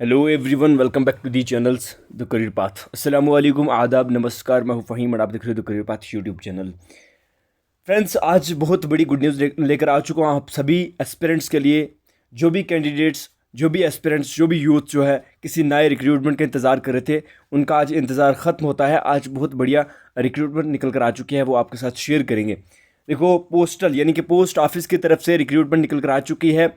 Hello everyone, welcome back to the channels the career path. अस्सलाम वालेकुम, आदाब, नमस्कार। मैं हूं फ़हीम और आप देख रहे हो the career path YouTube channel. Friends, आज बहुत बड़ी गुड न्यूज़ लेकर आ चुका हूं आप सभी एस्पिरेंट्स के लिए। जो भी कैंडिडेट्स, जो भी एस्पिरेंट्स, जो भी यूथ जो है किसी नए रिक्रूटमेंट का इंतज़ार कर रहे थे, उनका आज इंतज़ार ख़त्म होता है। आज बहुत बढ़िया रिक्रूटमेंट निकल कर आ चुकी है, वो आपके साथ शेयर करेंगे। देखो, पोस्टल यानी कि पोस्ट ऑफिस की तरफ से रिक्रूटमेंट निकल कर आ चुकी है।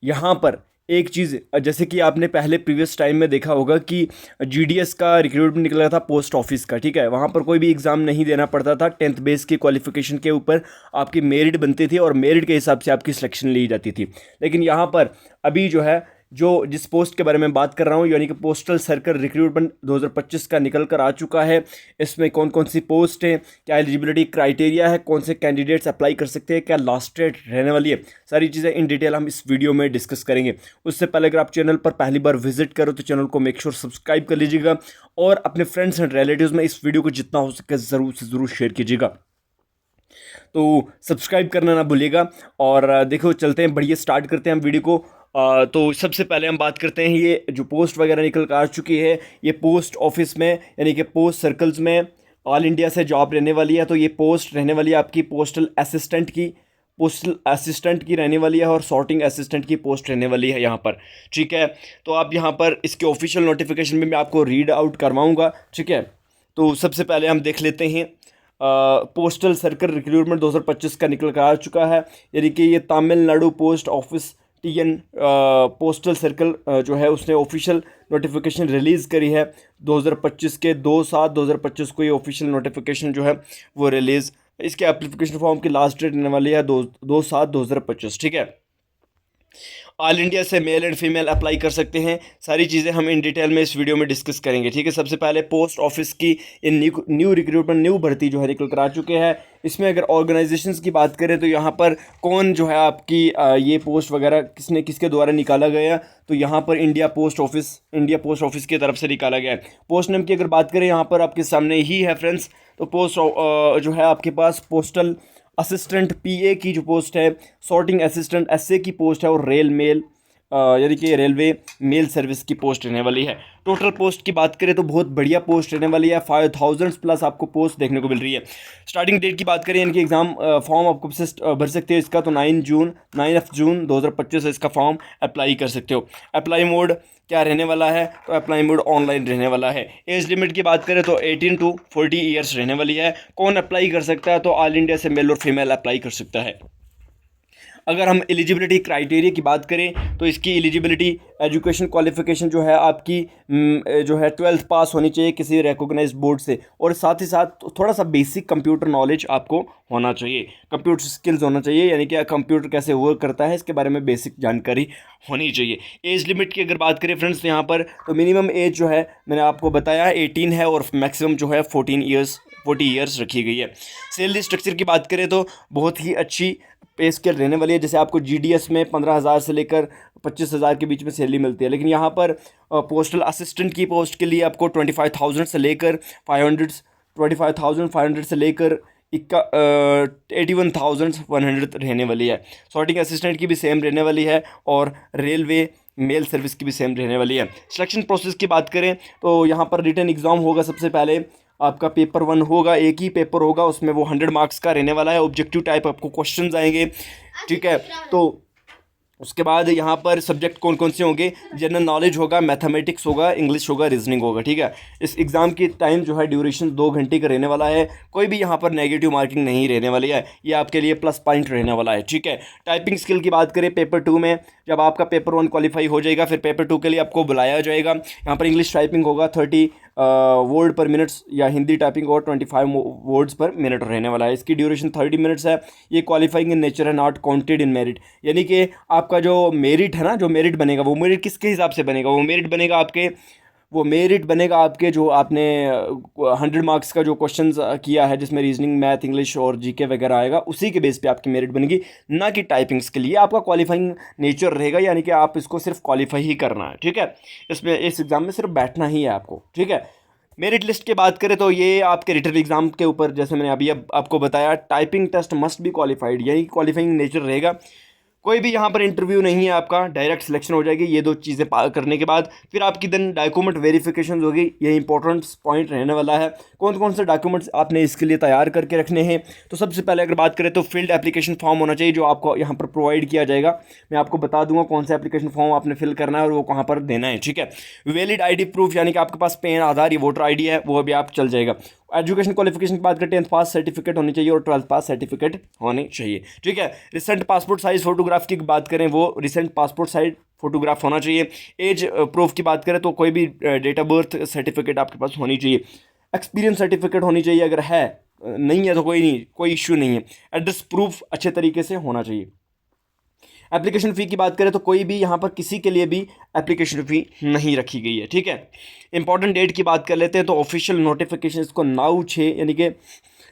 यहाँ पर एक चीज़, जैसे कि आपने पहले प्रीवियस टाइम में देखा होगा कि जीडीएस का रिक्रूटमेंट निकला था पोस्ट ऑफिस का, ठीक है। वहाँ पर कोई भी एग्ज़ाम नहीं देना पड़ता था, 10th बेस की क्वालिफिकेशन के ऊपर आपकी मेरिट बनती थी और मेरिट के हिसाब से आपकी सिलेक्शन ली जाती थी। लेकिन यहाँ पर अभी जो है, जो जिस पोस्ट के बारे में बात कर रहा हूँ, यानी कि पोस्टल सर्कल रिक्रूटमेंट 2025 का निकल कर आ चुका है। इसमें कौन कौन सी पोस्ट है, क्या एलिजिबिलिटी क्राइटेरिया है, कौन से कैंडिडेट्स अप्लाई कर सकते हैं, क्या लास्ट डेट रहने वाली है, सारी चीज़ें इन डिटेल हम इस वीडियो में डिस्कस करेंगे। उससे पहले अगर आप चैनल पर पहली बार विजिट करो तो चैनल को मेक श्योर सब्सक्राइब कर लीजिएगा और अपने फ्रेंड्स एंड रिलेटिव्स में इस वीडियो को जितना हो सके ज़रूर से ज़रूर शेयर कीजिएगा। तो सब्सक्राइब करना ना भूलिएगा। और देखो, चलते हैं, बढ़िया स्टार्ट करते हैं हम वीडियो को। तो सबसे पहले हम बात करते हैं, ये जो पोस्ट वगैरह निकल कर आ चुकी है, ये पोस्ट ऑफिस में यानी कि पोस्ट सर्कल्स में ऑल इंडिया से जॉब रहने वाली है। तो ये पोस्ट रहने वाली है आपकी पोस्टल असिस्टेंट की रहने वाली है और सॉर्टिंग असिस्टेंट की पोस्ट रहने वाली है यहाँ पर, ठीक है। तो आप यहाँ पर इसके ऑफिशियल नोटिफिकेशन में मैं आपको रीड आउट करवाऊँगा, ठीक है। तो सबसे पहले हम देख लेते हैं, पोस्टल सर्कल रिक्रूटमेंट 2025 का निकल कर आ चुका है। यानी कि ये Tamil Nadu post office TN postal circle जो है उसने ऑफिशियल नोटिफिकेशन रिलीज़ करी है 2025 के 2/7/2025 को। ये ऑफिशियल नोटिफिकेशन जो है वो रिलीज़, इसके एप्लीकेशन फॉर्म की लास्ट डेट रहने वाली है 2/7/2025, ठीक है। ऑल इंडिया से मेल एंड फीमेल अप्लाई कर सकते हैं। सारी चीज़ें हम इन डिटेल में इस वीडियो में डिस्कस करेंगे, ठीक है। सबसे पहले पोस्ट ऑफिस की इन न्यू रिक्रूटमेंट, न्यू भर्ती जो है निकल कर आ चुके हैं। इसमें अगर ऑर्गेनाइजेशंस की बात करें तो यहाँ पर कौन जो है आपकी ये पोस्ट वगैरह किसके द्वारा निकाला गया, तो यहाँ पर इंडिया पोस्ट ऑफिस की तरफ से निकाला गया है। पोस्ट नेम की अगर बात करें, यहाँ पर आपके सामने ही है फ्रेंड्स। तो पोस्ट जो है आपके पास पोस्टल असिस्टेंट पीए की जो पोस्ट है, सॉर्टिंग असिस्टेंट एसए की पोस्ट है और यानी कि रेलवे मेल सर्विस की पोस्ट रहने वाली है। टोटल पोस्ट की बात करें तो बहुत बढ़िया पोस्ट रहने वाली है, 5000 प्लस आपको पोस्ट देखने को मिल रही है। स्टार्टिंग डेट की बात करें, इनकी एग्ज़ाम फॉर्म आपको भर सकते हो इसका, तो 9 जून 2025 से इसका फॉर्म अप्लाई कर सकते हो। अप्लाई मोड क्या रहने वाला है, तो अप्लाई मोड ऑनलाइन रहने वाला है। एज लिमिट की बात करें तो 18 to 40 ईयर्स रहने वाली है। कौन अप्लाई कर सकता है, तो ऑल इंडिया से मेल और फीमेल अप्लाई कर सकता है। अगर हम एलिजिबिलिटी क्राइटेरिया की बात करें तो इसकी एलिजिबिलिटी एजुकेशन क्वालिफिकेशन जो है आपकी जो है 12th पास होनी चाहिए किसी रिकॉग्नाइज्ड बोर्ड से, और साथ ही साथ थोड़ा सा बेसिक कंप्यूटर नॉलेज आपको होना चाहिए, कंप्यूटर स्किल्स होना चाहिए, यानी कि कंप्यूटर कैसे वर्क करता है इसके बारे में बेसिक जानकारी होनी चाहिए। एज लिमिट की अगर बात करें फ्रेंड्स, यहाँ पर तो मिनिमम एज जो है मैंने आपको बताया 18 है और मैक्सिमम जो है 40 ईयर्स रखी गई है। सैलरी स्ट्रक्चर की बात करें तो बहुत ही अच्छी पे स्केल रहने वाली है। जैसे आपको जीडीएस में 15,000 से लेकर 25,000 के बीच में सैलरी मिलती है, लेकिन यहाँ पर पोस्टल असिस्टेंट की पोस्ट के लिए आपको 25,000 से लेकर 500 से लेकर 81,100 रहने वाली है। सॉर्टिंग असिस्टेंट की भी सेम रहने वाली है और रेलवे मेल सर्विस की भी सेम रहने वाली है। सिलेक्शन प्रोसेस की बात करें तो यहाँ पर रिटन एग्ज़ाम होगा। सबसे पहले आपका पेपर 1 होगा, एक ही पेपर होगा, उसमें वो 100 मार्क्स का रहने वाला है। ऑब्जेक्टिव टाइप आपको क्वेश्चंस आएंगे, ठीक है। तो उसके बाद यहाँ पर सब्जेक्ट कौन कौन से होंगे, जनरल नॉलेज होगा, मैथमेटिक्स होगा, इंग्लिश होगा, रीजनिंग होगा, ठीक है। इस एग्ज़ाम की टाइम जो है ड्यूरेशन 2 घंटे का रहने वाला है। कोई भी यहाँ पर नेगेटिव मार्किंग नहीं रहने वाली है, ये आपके लिए प्लस पॉइंट रहने वाला है, ठीक है। टाइपिंग स्किल की बात करें, पेपर 2 में जब आपका पेपर 1 क्वालिफाई हो जाएगा फिर पेपर 2 के लिए आपको बुलाया जाएगा। यहाँ पर इंग्लिश टाइपिंग होगा 30 वर्ड पर मिनट्स, या हिंदी टाइपिंग और 25 वर्ड्स पर मिनट रहने वाला है। इसकी ड्यूरेशन 30 मिनट्स है। ये क्वालिफाइंग इन नेचर है, नॉट काउंटेड इन मेरिट, यानी कि आपका जो मेरिट है ना, जो मेरिट बनेगा वो मेरिट किसके हिसाब से बनेगा, वो मेरिट बनेगा आपके जो आपने 100 मार्क्स का जो क्वेश्चन किया है, जिसमें रीजनिंग, मैथ, इंग्लिश और जीके वगैरह आएगा, उसी के बेस पे आपकी मेरिट बनेगी, ना कि टाइपिंग्स के लिए आपका क्वालिफाइंग नेचर रहेगा, यानी कि आप इसको सिर्फ क्वालिफाई ही करना है, ठीक है। इसमें इस एग्ज़ाम में सिर्फ बैठना ही है आपको, ठीक है। मेरिट लिस्ट की बात करें तो ये आपके रिटन एग्जाम के ऊपर, जैसे मैंने अभी अब आपको बताया, typing test must be qualified, यानी क्वालिफाइंग नेचर रहेगा। कोई भी यहाँ पर इंटरव्यू नहीं है आपका, डायरेक्ट सिलेक्शन हो जाएगी ये दो चीज़ें करने के बाद। फिर आपकी देन डॉक्यूमेंट वेरिफिकेशन होगी, ये इंपॉर्टेंट पॉइंट रहने वाला है। कौन कौन से डॉक्यूमेंट्स आपने इसके लिए तैयार करके रखने हैं। तो सबसे पहले अगर बात करें तो फील्ड एप्लीकेशन फॉर्म होना चाहिए जो आपको यहाँ पर प्रोवाइड किया जाएगा। मैं आपको बता दूंगा कौन सा एप्लीकेशन फॉर्म आपने फिल करना है और वो कहाँ पर देना है, ठीक है। वैलिड आईडी प्रूफ, यानी कि आपके पास पैन, आधार या वोटर आईडी है, वो भी आप चल जाएगा। एजुकेशन क्वालिफिकेशन की बात करें 10th पास सर्टिफिकेट होनी चाहिए और 12th पास सर्टिफिकेट होनी चाहिए, ठीक है। रिसेंट पासपोर्ट साइज फोटोग्राफ की बात करें, वो रिसेंट पासपोर्ट साइज फोटोग्राफ होना चाहिए। एज प्रूफ की बात करें तो कोई भी डेट ऑफ बर्थ सर्टिफिकेट आपके पास होनी चाहिए। एक्सपीरियंस सर्टिफिकेट होनी चाहिए, अगर है नहीं है तो कोई नहीं, कोई इश्यू नहीं है। एड्रेस प्रूफ अच्छे तरीके से होना चाहिए। एप्लीकेशन फ़ी की बात करें तो कोई भी यहाँ पर किसी के लिए भी एप्लीकेशन फ़ी नहीं रखी गई है, ठीक है। इंपॉर्टेंट डेट की बात कर लेते हैं तो ऑफिशियल नोटिफिकेशन इसको 9/6 यानी कि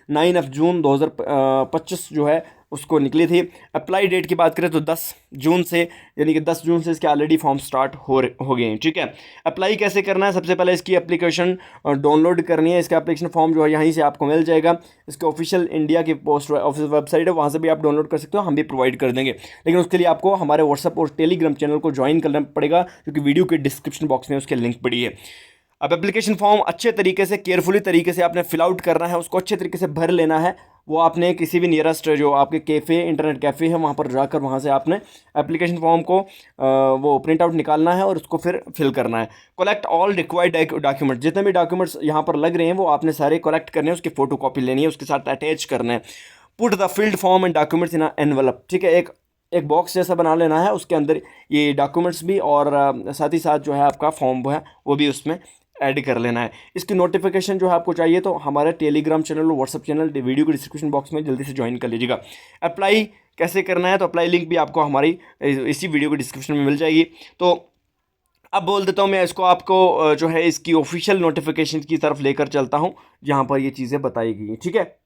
9 जून 2025 जो है उसको निकली थी। अप्लाई डेट की बात करें तो 10 जून से, यानी कि 10 जून से इसके ऑलरेडी फॉर्म स्टार्ट हो गए हैं, ठीक है। अप्लाई कैसे करना है, सबसे पहले इसकी एप्लीकेशन डाउनलोड करनी है। इसका एप्लीकेशन फॉर्म जो है यहीं से आपको मिल जाएगा। इसके ऑफिशियल इंडिया की पोस्ट ऑफिस वेबसाइट है, वहाँ से भी आप डाउनलोड कर सकते हो, हम भी प्रोवाइड कर देंगे। लेकिन उसके लिए आपको हमारे व्हाट्सअप और टेलीग्राम चैनल को ज्वाइन करना पड़ेगा, क्योंकि वीडियो के डिस्क्रिप्शन बॉक्स में उसके लिंक पड़ी है। अब एप्लीकेशन फॉर्म अच्छे तरीके से, केयरफुली तरीके से आपने फिल आउट करना है, उसको अच्छे तरीके से भर लेना है। वो आपने किसी भी नियरेस्ट जो आपके कैफ़े, इंटरनेट कैफ़े है, वहाँ पर जाकर वहाँ से आपने एप्लीकेशन फॉर्म को वो प्रिंट आउट निकालना है और उसको फिर फिल करना है। कलेक्ट ऑल रिक्वायर्ड डॉक्यूमेंट, जितने भी डॉक्यूमेंट्स यहाँ पर लग रहे हैं वो आपने सारे कलेक्ट करने हैं, उसकी फ़ोटो कॉपी लेनी है, उसके साथ अटैच करना है। Put the field form and documents in envelope, ठीक है। एक बॉक्स जैसा बना लेना है, उसके अंदर ये डॉक्यूमेंट्स भी और साथ ही साथ जो है आपका फॉर्म वो है वो भी उसमें ऐड कर लेना है। इसकी नोटिफिकेशन जो है आपको चाहिए तो हमारे टेलीग्राम चैनल और व्हाट्सअप चैनल वीडियो के डिस्क्रिप्शन बॉक्स में जल्दी से ज्वाइन कर लीजिएगा। अप्लाई कैसे करना है तो अप्लाई लिंक भी आपको हमारी इसी वीडियो के डिस्क्रिप्शन में मिल जाएगी। तो अब बोल देता हूँ मैं इसको, आपको जो है इसकी ऑफिशियल नोटिफिकेशन की तरफ लेकर चलता हूँ जहाँ पर ये चीज़ें बताई गई हैं, ठीक है।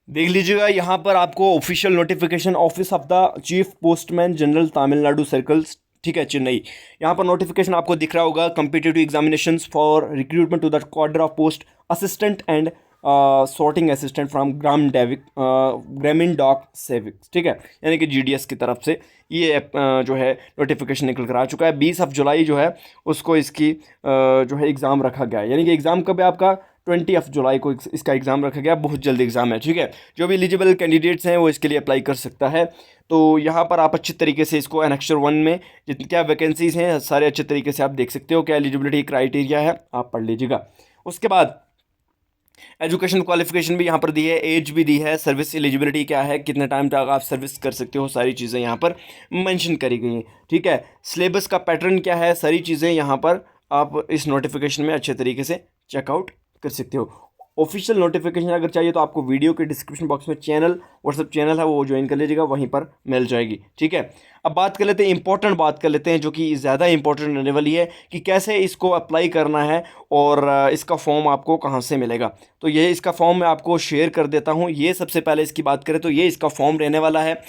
देख लीजिएगा यहाँ पर आपको official notification, office of the chief postman general Tamil Nadu circles, ठीक है, चेन्नई। यहाँ पर नोटिफिकेशन आपको दिख रहा होगा, competitive examinations for recruitment to the cadre of post assistant and sorting assistant from ग्रामीण डॉक सेविक्स, ठीक है, यानी कि जीडीएस की तरफ से ये जो है नोटिफिकेशन निकल कर आ चुका है। 20 जुलाई जो है उसको इसकी जो है एग्ज़ाम रखा गया है, यानी कि एग्ज़ाम कब है आपका 20 जुलाई को इसका एग्ज़ाम रखा गया, बहुत जल्द एग्ज़ाम है, ठीक है। जो भी एलिजिबल कैंडिडेट्स हैं वो इसके लिए अप्लाई कर सकता है। तो यहाँ पर आप अच्छे तरीके से इसको एनेक्चर 1 में जितनी क्या वैकेंसीज़ हैं सारे अच्छे तरीके से आप देख सकते हो, क्या एलिजिबिलिटी क्राइटेरिया है आप पढ़ लीजिएगा। उसके बाद एजुकेशन क्वालिफिकेशन भी यहाँ पर दी है, एज भी दी है, सर्विस एलिजिबिलिटी क्या है, कितने टाइम तक आप सर्विस कर सकते हो, सारी चीज़ें यहाँ पर मेंशन करी गई हैं, ठीक है। सिलेबस का पैटर्न क्या है, सारी चीज़ें यहाँ पर आप इस नोटिफिकेशन में अच्छे तरीके से चेकआउट कर सकते हो। ऑफिशियल नोटिफिकेशन अगर चाहिए तो आपको वीडियो के डिस्क्रिप्शन बॉक्स में चैनल, व्हाट्सअप चैनल है वो ज्वाइन कर लीजिएगा, वहीं पर मिल जाएगी, ठीक है। अब बात कर लेते हैं, इंपॉर्टेंट बात कर लेते हैं जो कि ज़्यादा इंपॉर्टेंट रहने वाली है कि कैसे इसको अप्लाई करना है और इसका फॉर्म आपको कहाँ से मिलेगा। तो ये इसका फॉर्म मैं आपको शेयर कर देता हूँ। ये सबसे पहले इसकी बात करें तो ये इसका फॉर्म रहने वाला है।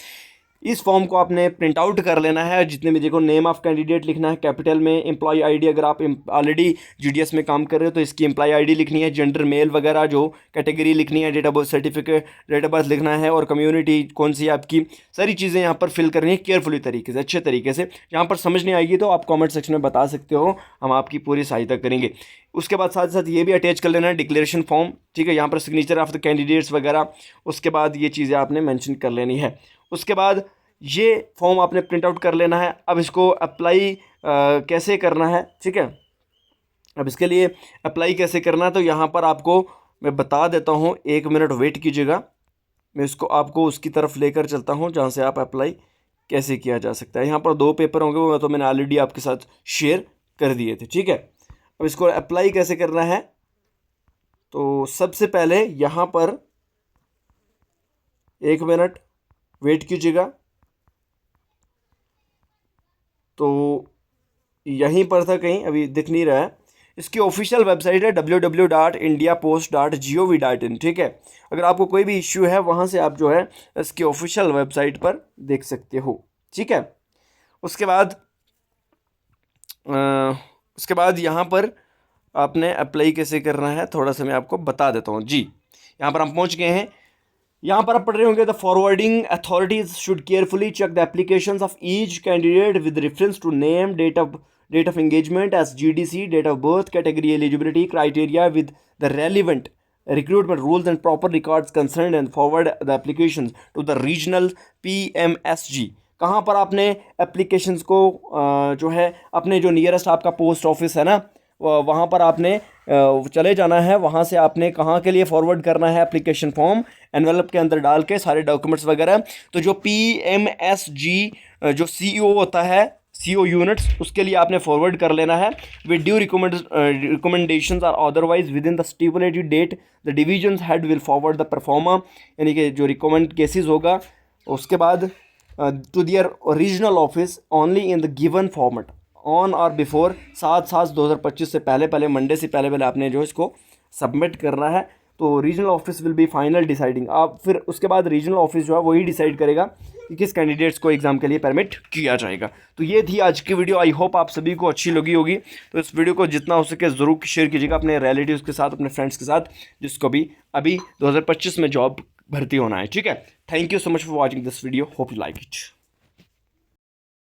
इस फॉर्म को आपने प्रिंट आउट कर लेना है, जितने भी देखो नेम ऑफ कैंडिडेट लिखना है कैपिटल में, एम्प्लॉय आईडी, अगर आप ऑलरेडी जीडीएस में काम कर रहे हो तो इसकी एम्प्लॉय आईडी लिखनी है, जेंडर मेल वगैरह जो कैटेगरी लिखनी है, date of birth certificate, date of birth लिखना है और कम्युनिटी कौन सी है आपकी, सारी चीज़ें यहाँ पर फिल करनी है केयरफुली तरीके से, अच्छे तरीके से। यहाँ पर समझ नहीं आएगी तो आप कॉमेंट सेक्शन में बता सकते हो, हम आपकी पूरी सहायता करेंगे। उसके बाद साथ साथ ये भी अटैच कर लेना है डिक्लेरेशन फॉर्म, ठीक है, यहाँ पर सिग्नेचर ऑफ द कैंडिडेट्स वगैरह, उसके बाद ये चीज़ें आपने मेंशन कर लेनी है। उसके बाद ये फॉर्म आपने प्रिंट आउट कर लेना है। अब इसको अप्लाई कैसे करना है, ठीक है। अब इसके लिए अप्लाई कैसे करना है तो यहाँ पर आपको मैं बता देता हूँ, 1 मिनट वेट कीजिएगा, मैं इसको आपको उसकी तरफ लेकर चलता हूँ जहाँ से आप अप्लाई कैसे किया जा सकता है। यहाँ पर 2 पेपर होंगे, वो तो मैंने ऑलरेडी आपके साथ शेयर कर दिए थे, ठीक है। अब इसको अप्लाई कैसे करना है तो सबसे पहले यहाँ पर 1 मिनट वेट कीजिएगा, तो यहीं पर था कहीं, अभी दिख नहीं रहा है। इसकी ऑफिशियल वेबसाइट है www.indiapost.gov.in, ठीक है। अगर आपको कोई भी इश्यू है वहाँ से आप जो है इसकी ऑफिशियल वेबसाइट पर देख सकते हो, ठीक है। उसके बाद यहाँ पर आपने अप्लाई कैसे करना है थोड़ा सा मैं आपको बता देता हूँ जी। यहाँ पर हम पहुँच गए हैं। यहाँ पर आप पढ़ रहे होंगे, the forwarding authorities should carefully check the applications of each candidate with reference to name, date of engagement as GDC, date of birth, category, eligibility criteria with the relevant recruitment rules and proper records concerned and forward the applications to the regional PMSG। कहाँ पर आपने applications को जो है अपने जो nearest आपका post office है ना, वहाँ पर आपने चले जाना है। वहाँ से आपने कहाँ के लिए फॉरवर्ड करना है एप्लीकेशन फॉर्म, एनवेलप के अंदर डाल के सारे डॉक्यूमेंट्स वगैरह। तो जो PMSG जो CEO होता है, CO यूनिट्स, उसके लिए आपने फॉरवर्ड कर लेना है। With due recommendations or otherwise within the stipulated date the division head will forward the performer, यानी कि जो रिकमेंड केसेस होगा उसके बाद to their regional office only in the given format on or before 7/7/2025 से पहले Monday से पहले आपने जो इसको सबमिट करना है। तो regional office will be final deciding. आप फिर उसके बाद रीजनल ऑफिस जो है वही डिसाइड करेगा कि किस कैंडिडेट्स को एग्ज़ाम के लिए परमिट किया जाएगा। तो ये थी आज की वीडियो। आई होप आप सभी को अच्छी लगी होगी। तो इस वीडियो को जितना हो सके ज़रूर शेयर कीजिएगा अपने रिलेटिव्स के साथ, अपने फ्रेंड्स के साथ, जिसको भी अभी 2025 में जॉब भर्ती होना है। ठीक है, thank you so much for watching this video, hope you like it.